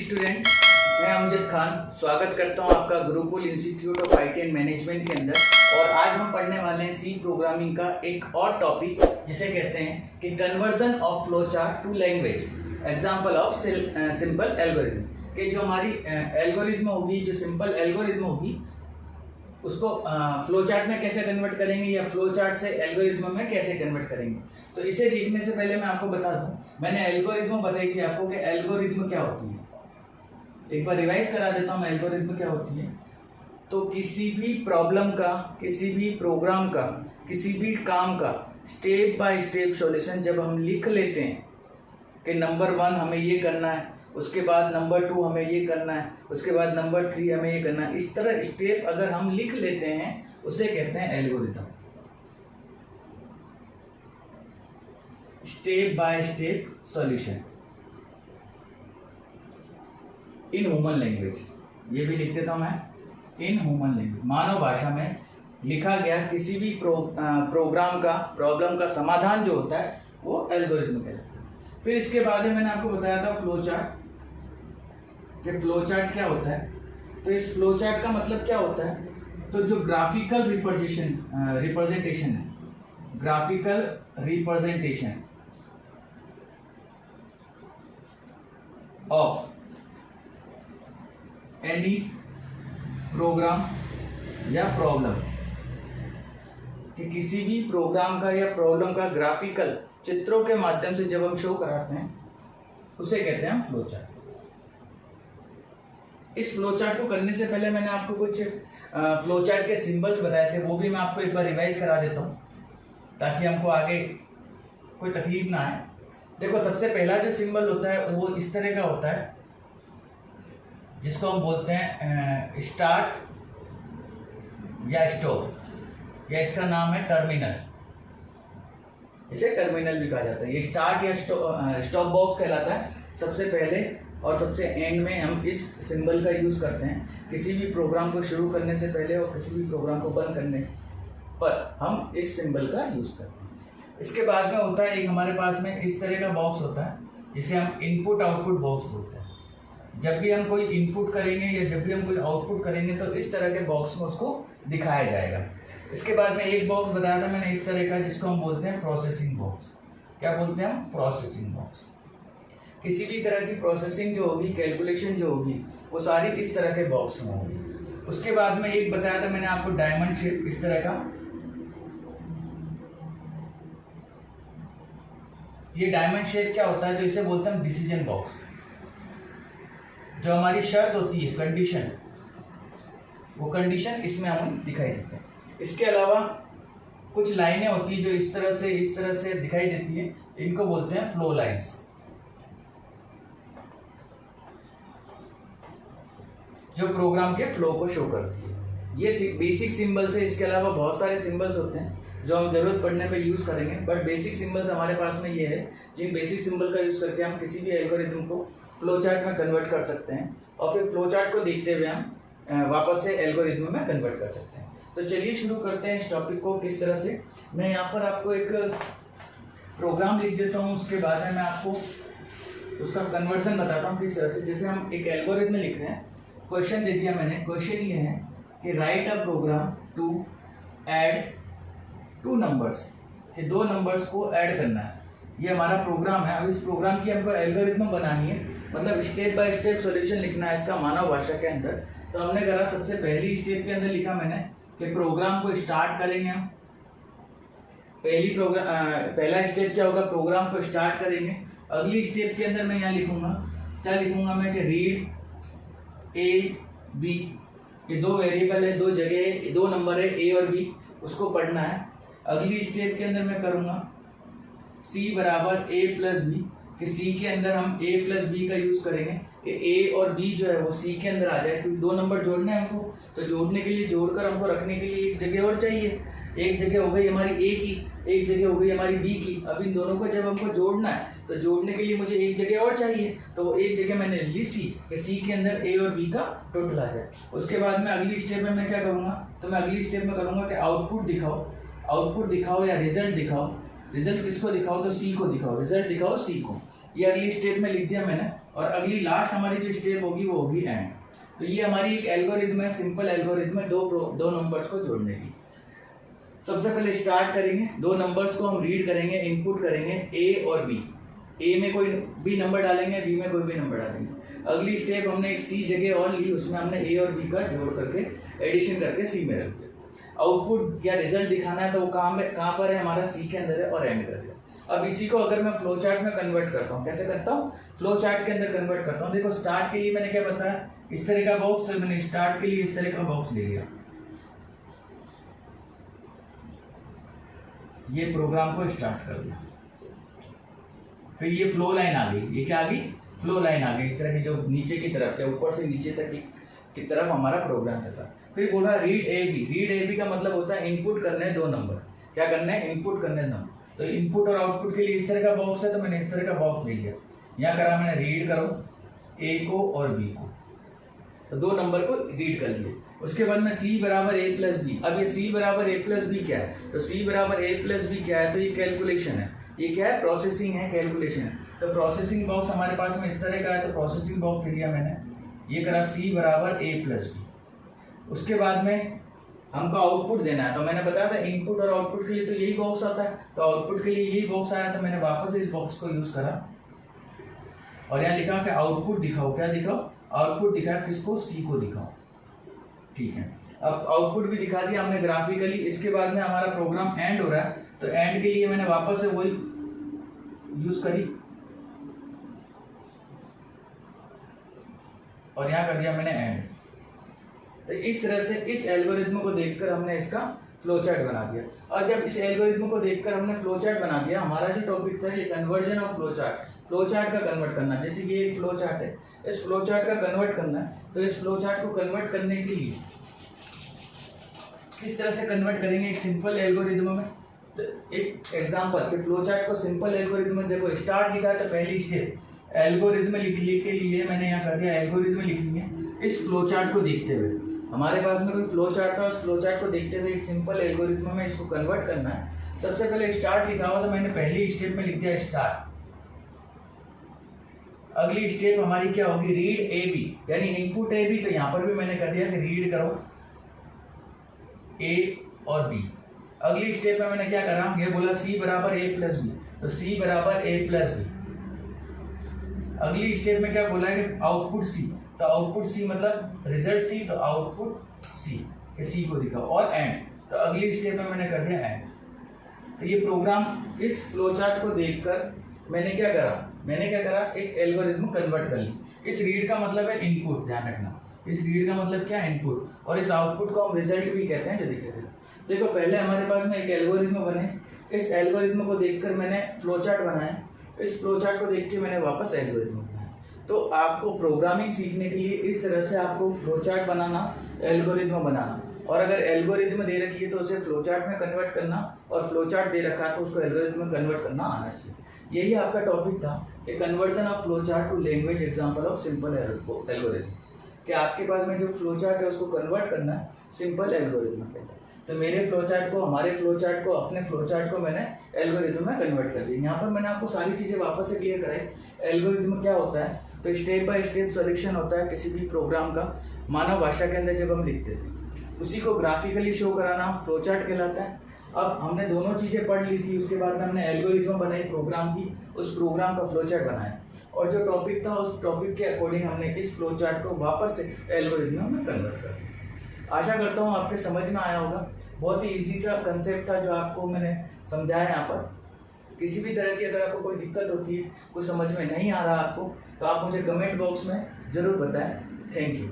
Student, मैं अमजद खान स्वागत करता हूं आपका Gurukul institute of IT and management के अंदर। और आज हम पढ़ने वाले हैं सी प्रोग्रामिंग का एक और टॉपिक जिसे कहते हैं कि conversion of flow chart to language, example of simple algorithm. कि जो हमारी एल्गोरिथम होगी, जो सिंपल एल्गोरिथम होगी, उसको फ्लो चार्ट में कैसे कन्वर्ट करेंगे या फ्लो चार्ट से एल्गोरिथम में कैसे कन्वर्ट करेंगे। तो इसे देखने से पहले मैं आपको बता दूं, मैंने एल्गोरिथम बताई थी आपको कि एल्गोरिथम क्या होती है। एक बार रिवाइज करा देता हूं, एल्गोरिथम क्या होती है। तो किसी भी प्रॉब्लम का, किसी भी प्रोग्राम का, किसी भी काम का स्टेप बाय स्टेप सॉल्यूशन जब हम लिख लेते हैं कि नंबर 1 हमें ये करना है, उसके बाद नंबर 2 हमें ये करना है, उसके बाद नंबर 3 हमें ये करना है, इस तरह स्टेप अगर हम लिख लेते हैं उसे कहते हैं algorithm. Step by step solution in human language, ये भी लिख देता हूं मैं, इन ह्यूमन लैंग्वेज, मानव भाषा में लिखा गया किसी भी प्रोग्राम का, प्रॉब्लम का समाधान जो होता है वो एल्गोरिथम कहलाता है। फिर इसके बाद में मैंने आपको बताया था फ्लो चार्ट, कि फ्लो चार्ट क्या होता है। तो इस फ्लो चार्ट का मतलब क्या होता है, तो जो ग्राफिकल रिप्रेजेंटेशन है, graphical representation of any program या प्रॉब्लम, कि किसी भी प्रोग्राम का या प्रॉब्लम का ग्राफिकल चित्रों के माध्यम से जब हम शो कराते हैं उसे कहते हैं हम फ्लो चार्ट। इस फ्लो चार्ट को करने से पहले मैंने आपको कुछ फ्लो चार्ट के सिंबल्स बताए थे, वो भी मैं आपको एक बार रिवाइज करा देता हूँ ताकि हमको आगे कोई तकलीफ ना आए। देखो, सबसे पहला जो सिंबल होता है वो इस तरह का होता है, जिसको हम बोलते हैं स्टार्ट या स्टॉप, या इसका नाम है टर्मिनल। इसे टर्मिनल भी कहा जाता है। ये स्टार्ट या स्टॉप बॉक्स कहलाता है। सबसे पहले और सबसे एंड में हम इस सिंबल का यूज़ करते हैं किसी भी प्रोग्राम को शुरू करने से पहले और किसी भी प्रोग्राम को बंद करने पर हम इस सिंबल का यूज़ करते हैं। इसके बाद में होता है एक हमारे पास में इस तरह का बॉक्स होता है जिसे हम इनपुट आउटपुट बॉक्स बोलते हैं। जब भी हम कोई इनपुट करेंगे या जब भी हम कोई आउटपुट करेंगे तो इस तरह के बॉक्स में उसको दिखाया जाएगा। इसके बाद में एक बॉक्स बताया था मैंने इस तरह का, जिसको हम बोलते हैं प्रोसेसिंग बॉक्स। क्या बोलते हैं हम? Processing box. किसी भी तरह की प्रोसेसिंग जो होगी, कैलकुलेशन जो होगी, वो सारी इस तरह के बॉक्स में होगी। उसके बाद में एक बताया था मैंने आपको डायमंड शेप, इस तरह का। ये डायमंड शेप क्या होता है, तो इसे बोलते हैं डिसीजन बॉक्स। जो हमारी शर्त होती है, कंडीशन, वो कंडीशन इसमें हमें दिखाई देते हैं। इसके अलावा कुछ लाइनें होती है जो इस तरह से दिखाई देती हैं, इनको बोलते हैं फ्लो लाइंस, जो प्रोग्राम के फ्लो को शो करती है। ये बेसिक सिंबल्स है। इसके अलावा बहुत सारे सिंबल्स होते हैं जो हम जरूरत पड़ने पे यूज करेंगे, बट बेसिक सिंबल्स हमारे पास में ये है, जिन बेसिक सिंबल का यूज करके हम किसी भी एल्गोरिथम को फ्लो चार्ट में कन्वर्ट कर सकते हैं और फिर फ्लो चार्ट को देखते हुए हम वापस से एल्गोरिथम में कन्वर्ट कर सकते हैं। तो चलिए शुरू करते हैं इस टॉपिक को किस तरह से। मैं यहाँ पर आपको एक प्रोग्राम लिख देता हूँ, उसके बाद में मैं आपको उसका कन्वर्जन बताता हूँ किस तरह से। जैसे हम एक एल्गोरिथम लिख रहे हैं, क्वेश्चन दे दिया मैंने। क्वेश्चन ये है कि write a program to add 2 numbers, कि 2 नंबर्स को ऐड करना है। ये हमारा प्रोग्राम है। अब इस प्रोग्राम की हमको एल्गोरिथम बनानी है, मतलब स्टेप बाय स्टेप सॉल्यूशन लिखना है इसका मानव भाषा के अंदर। तो हमने करा, सबसे पहली स्टेप के अंदर लिखा मैंने कि प्रोग्राम को स्टार्ट करेंगे हम। पहला स्टेप क्या होगा, प्रोग्राम को स्टार्ट करेंगे। अगली स्टेप के अंदर मैं यहाँ लिखूंगा, क्या लिखूंगा मैं, कि रीड ए बी। ये 2 वेरिएबल है, 2 जगह, 2 नंबर है ए और बी, उसको पढ़ना है। अगली स्टेप के अंदर मैं करूँगा सी बराबर ए प्लस बी, कि सी के अंदर हम ए प्लस बी का यूज़ करेंगे कि ए और बी जो है वो सी के अंदर आ जाए, क्योंकि 2 नंबर जोड़ने हैं हमको। तो जोड़ने के लिए, जोड़कर हमको रखने के लिए एक जगह और चाहिए। एक जगह हो गई हमारी ए की, एक जगह हो गई हमारी बी की। अब इन दोनों को जब हमको जोड़ना है तो जोड़ने के लिए मुझे एक जगह और चाहिए, तो वो एक जगह मैंने ली सी, कि सी के अंदर ए और बी का टोटल आ जाए। उसके बाद में अगली स्टेप में मैं क्या करूँगा, तो मैं अगली स्टेप में करूँगा कि आउटपुट दिखाओ या रिजल्ट दिखाओ। रिजल्ट किसको दिखाओ, तो सी को दिखाओ। रिजल्ट दिखाओ सी को। ये अगली स्टेप में लिख दिया मैंने। और अगली लास्ट हमारी जो स्टेप होगी वो होगी एंड। तो ये हमारी एक एल्गोरिथम है, सिंपल एल्गोरिथम है दो नंबर्स को जोड़ने की। सबसे पहले स्टार्ट करेंगे, दो नंबर्स को हम रीड करेंगे, इनपुट करेंगे ए और बी। ए में कोई भी नंबर डालेंगे, बी में कोई भी नंबर डालेंगे। अगली स्टेप हमने एक सी जगह और ली, उसमें हमने ए और बी का जोड़ करके एडिशन करके सी में रख दिया। आउटपुट या रिजल्ट दिखाना है तो वो कहाँ पर है, हमारा सी के अंदर है, और एंड कर दिया। अब इसी को अगर मैं फ्लो चार्ट में कन्वर्ट करता हूँ, कैसे करता हूँ, फ्लो चार्ट के अंदर कन्वर्ट करता हूँ। देखो स्टार्ट के लिए मैंने क्या बताया, इस तरह का बॉक्स, तो मैंने स्टार्ट के लिए इस तरह का बॉक्स ले लिया, ये प्रोग्राम को स्टार्ट कर दिया। फिर ये फ्लो लाइन आ गई, ये क्या आ गई, फ्लो लाइन आ गई, इस तरह की जो नीचे की तरफ, ऊपर से नीचे तक की तरफ हमारा प्रोग्राम था। फिर बोला read A B. Read A B का मतलब होता है इनपुट करने हैं दो नंबर। क्या करना है, इनपुट करने हैं नंबर। तो इनपुट और आउटपुट के लिए इस तरह का बॉक्स है, तो मैंने इस तरह का बॉक्स ले लिया। यहाँ करा मैंने रीड करो ए को और बी को, तो दो नंबर को रीड कर लिए। उसके बाद में c बराबर a प्लस बी। अब ये c बराबर a प्लस बी क्या है, तो c बराबर a प्लस बी क्या है, तो ये कैलकुलेशन है, ये क्या है, प्रोसेसिंग है, कैलकुलेशन है। तो प्रोसेसिंग बॉक्स हमारे पास में इस तरह का है, तो प्रोसेसिंग बॉक्स ले लिया मैंने, ये करा c बराबर a प्लस बी। उसके बाद में हमको आउटपुट देना है, तो मैंने बताया था इनपुट और आउटपुट के लिए तो यही बॉक्स आता है, तो आउटपुट के लिए यही बॉक्स आया, तो मैंने वापस इस बॉक्स को यूज करा और यहाँ लिखा कि आउटपुट दिखाओ। क्या दिखाओ, आउटपुट दिखाया किसको, सी को दिखाओ। ठीक है, अब आउटपुट भी दिखा दिया हमने ग्राफिकली। इसके बाद में हमारा प्रोग्राम एंड हो रहा है, तो एंड के लिए मैंने वापस से वही यूज करी और यहाँ कर दिया मैंने एंड। तो इस तरह से इस एल्गोरिथम को देखकर हमने इसका फ्लो चार्ट बना दिया। और जब इस एल्गोरिथम को देखकर हमने फ्लो चार्ट बना दिया, हमारा जो टॉपिक था ये conversion of flow chart, flow chart का कन्वर्ट करना। जैसे कि एक फ्लो चार्ट है, इस फ्लो चार्ट का कन्वर्ट करना है, तो इस फ्लो चार्ट को कन्वर्ट करने के लिए किस तरह से कन्वर्ट करेंगे, एक सिंपल एल्गोरिथम में। तो एक एग्जांपल कि फ्लो चार्ट को सिंपल एल्गोरिथम में, देखो स्टार्ट लिखा है तो पहली स्टेप एल्गोरिथम लिखने के लिए मैंने यहाँ कर दिया एल्गोरिथम लिखनी है। इस फ्लो चार्ट को देखते हुए, हमारे पास में कोई फ्लो चार्ट था, उस फ्लो चार्ट को देखते हुए एक सिंपल एल्गोरिथम में इसको कन्वर्ट करना है। सबसे पहले स्टार्ट लिखा हुआ, तो मैंने पहली स्टेप में लिख दिया स्टार्ट। अगली स्टेप हमारी क्या होगी, रीड ए बी, यानी इनपुट ए बी, तो यहां पर भी मैंने कर दिया कि रीड करो ए और बी। अगली स्टेप में मैंने क्या करा, ये बोला सी बराबर ए प्लस बी, तो सी बराबर ए प्लस बी। अगली स्टेप में क्या बोला है कि आउटपुट सी, तो आउटपुट सी मतलब रिजल्ट सी, तो आउटपुट सी, के सी को दिखाओ, और एंड। तो अगली स्टेप में मैंने कर दिया एंड। तो ये प्रोग्राम इस फ्लो चार्ट को देखकर मैंने क्या करा, एक एल्गोरिथम कन्वर्ट कर ली। इस रीड का मतलब है इनपुट, ध्यान रखना, इस रीड का मतलब क्या है, इनपुट, और इस आउटपुट को हम रिजल्ट भी कहते हैं। जो देखो पहले हमारे पास में एक एल्गोरिथम बने, इस एल्गोरिथम को देखकर मैंने फ्लो चार्ट बनाया, इस फ्लो चार्ट को देख के मैंने वापस एल्गोरिथम बनाया। तो आपको प्रोग्रामिंग सीखने के लिए इस तरह से आपको फ्लो चार्ट बनाना, एल्गोरिथम बनाना, और अगर एल्गोरिथम दे रखी है तो उसे फ्लो चार्ट में कन्वर्ट करना, और फ्लो चार्ट दे रखा है तो उसको एल्गोरिथम में कन्वर्ट करना आना चाहिए। यही आपका टॉपिक था कि conversion of flow chart to language example of simple algorithm, कि आपके पास में जो फ्लो चार्ट है उसको कन्वर्ट करना है सिंपल एल्गोरिथम के अंदर। तो मेरे फ्लो चार्ट को, हमारे फ्लो चार्ट को, अपने फ्लो चार्ट को मैंने एल्गोरिथम में कन्वर्ट कर दिया। यहाँ पर मैंने आपको सारी चीज़ें वापस से क्लियर कराई। एल्गोरिथम क्या होता है, तो स्टेप बाय स्टेप सॉल्यूशन होता है किसी भी प्रोग्राम का मानव भाषा के अंदर जब हम लिखते थे, उसी को ग्राफिकली शो कराना फ्लो चार्ट कहलाता है। अब हमने दोनों चीज़ें पढ़ ली थी, उसके बाद हमने एल्गोरिथम बनाई प्रोग्राम की, उस प्रोग्राम का फ्लो चार्ट बनाया, और जो टॉपिक था उस टॉपिक के अकॉर्डिंग हमने इस फ्लो चार्ट को वापस से एल्गोरिथम में कन्वर्ट कर दिया। आशा करता हूँ आपके समझ में आया होगा। बहुत ही इजी सा कंसेप्ट था जो आपको मैंने समझाया यहाँ पर। किसी भी तरह की अगर आपको कोई दिक्कत होती है, कुछ समझ में नहीं आ रहा आपको, तो आप मुझे कमेंट बॉक्स में ज़रूर बताएं। Thank you.